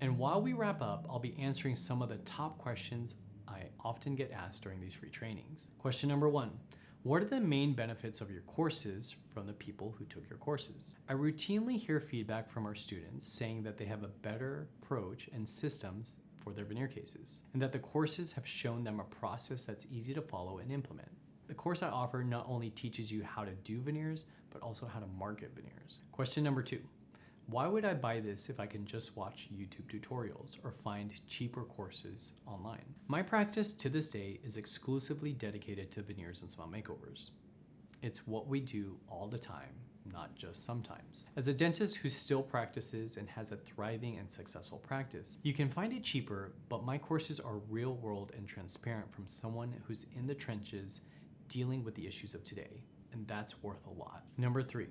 And while we wrap up, I'll be answering some of the top questions I often get asked during these free trainings. Question number 1. What are the main benefits of your courses from the people who took your courses? I routinely hear feedback from our students saying that they have a better approach and systems for their veneer cases, and that the courses have shown them a process that's easy to follow and implement. The course I offer not only teaches you how to do veneers, but also how to market veneers. Question number 2. Why would I buy this if I can just watch YouTube tutorials or find cheaper courses online? My practice to this day is exclusively dedicated to veneers and smile makeovers. It's what we do all the time, not just sometimes. As a dentist who still practices and has a thriving and successful practice, you can find it cheaper, but my courses are real world and transparent from someone who's in the trenches dealing with the issues of today, and that's worth a lot. Number 3.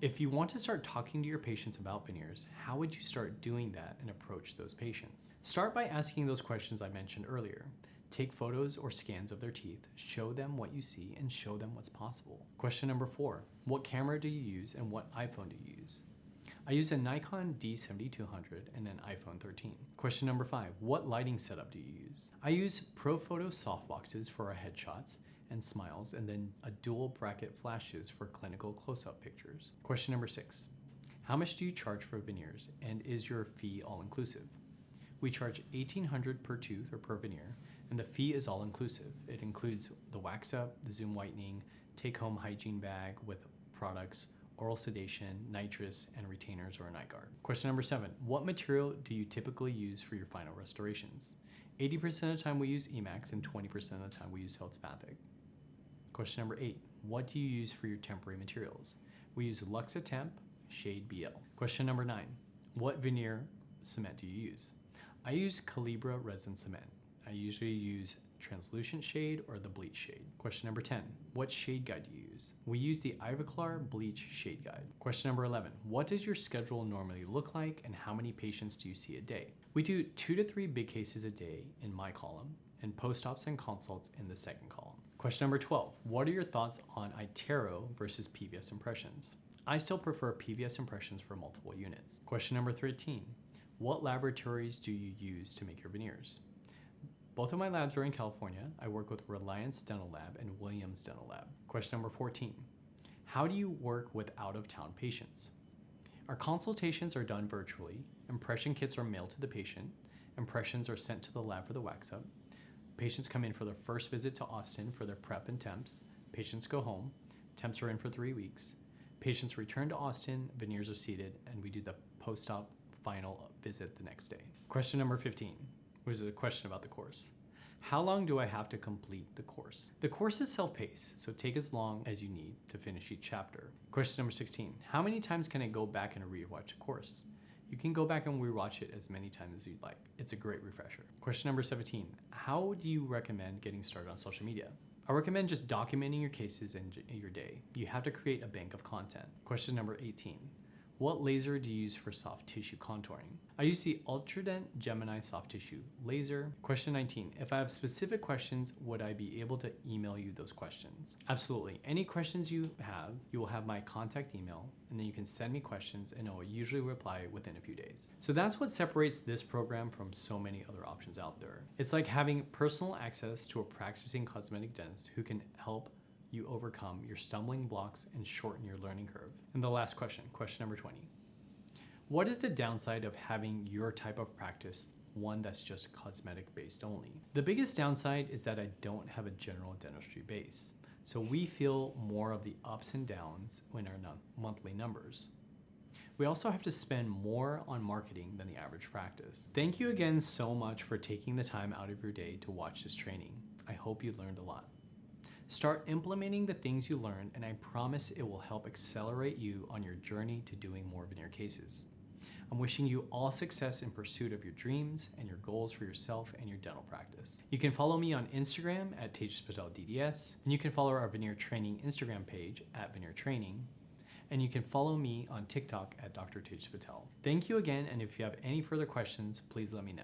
If you want to start talking to your patients about veneers, how would you start doing that and approach those patients? Start by asking those questions I mentioned earlier. Take photos or scans of their teeth, show them what you see, and show them what's possible. Question number 4, what camera do you use and what iPhone do you use? I use a Nikon D7200 and an iPhone 13. Question number 5, what lighting setup do you use? I use ProPhoto softboxes for our headshots and smiles, and then a dual bracket flashes for clinical close-up pictures. Question number 6, how much do you charge for veneers, and is your fee all-inclusive? We charge $1,800 per tooth or per veneer, and the fee is all-inclusive. It includes the wax up, the zoom whitening, take-home hygiene bag with products, oral sedation, nitrous, and retainers or a night guard. Question number 7, what material do you typically use for your final restorations? 80% of the time we use Emax and 20% of the time we use feldspathic. Question number 8, what do you use for your temporary materials? We use Luxatemp, shade BL. Question number 9, what veneer cement do you use? I use Calibra resin cement. I usually use translucent shade or the bleach shade. Question number 10, what shade guide do you use? We use the Ivoclar bleach shade guide. Question number 11, what does your schedule normally look like and how many patients do you see a day? We do 2 to 3 big cases a day in my column and post-ops and consults in the second column. Question number 12, what are your thoughts on iTero versus PVS impressions? I still prefer PVS impressions for multiple units. Question number 13, what laboratories do you use to make your veneers? Both of my labs are in California. I work with Reliance Dental Lab and Williams Dental Lab. Question number 14, how do you work with out-of-town patients? Our consultations are done virtually. Impression kits are mailed to the patient. Impressions are sent to the lab for the wax up. Patients come in for their first visit to Austin for their prep and temps. Patients go home. Temps are in for 3 weeks. Patients return to Austin, veneers are seated, and we do the post-op final visit the next day. Question number 15, which is a question about the course. How long do I have to complete the course? The course is self-paced, so take as long as you need to finish each chapter. Question number 16, how many times can I go back and rewatch a course? You can go back and rewatch it as many times as you'd like. It's a great refresher. Question number 17, how do you recommend getting started on social media? I recommend just documenting your cases and your day. You have to create a bank of content. Question number 18, what laser do you use for soft tissue contouring? I use the Ultradent Gemini soft tissue laser. Question 19, if I have specific questions, would I be able to email you those questions? Absolutely. Any questions you will have my contact email, and then you can send me questions and I will usually reply within a few days. So that's what separates this program from so many other options out there. It's like having personal access to a practicing cosmetic dentist who can help you overcome your stumbling blocks and shorten your learning curve. And the last question, question number 20. What is the downside of having your type of practice, one that's just cosmetic based only? The biggest downside is that I don't have a general dentistry base. So we feel more of the ups and downs in our monthly numbers. We also have to spend more on marketing than the average practice. Thank you again so much for taking the time out of your day to watch this training. I hope you learned a lot. Start implementing the things you learned, and I promise it will help accelerate you on your journey to doing more veneer cases. I'm wishing you all success in pursuit of your dreams and your goals for yourself and your dental practice. You can follow me on Instagram at Tejas Patel DDS, and you can follow our Veneer Training Instagram page at Veneer Training, and you can follow me on TikTok at Dr. Tejas Patel. Thank you again, and if you have any further questions, please let me know.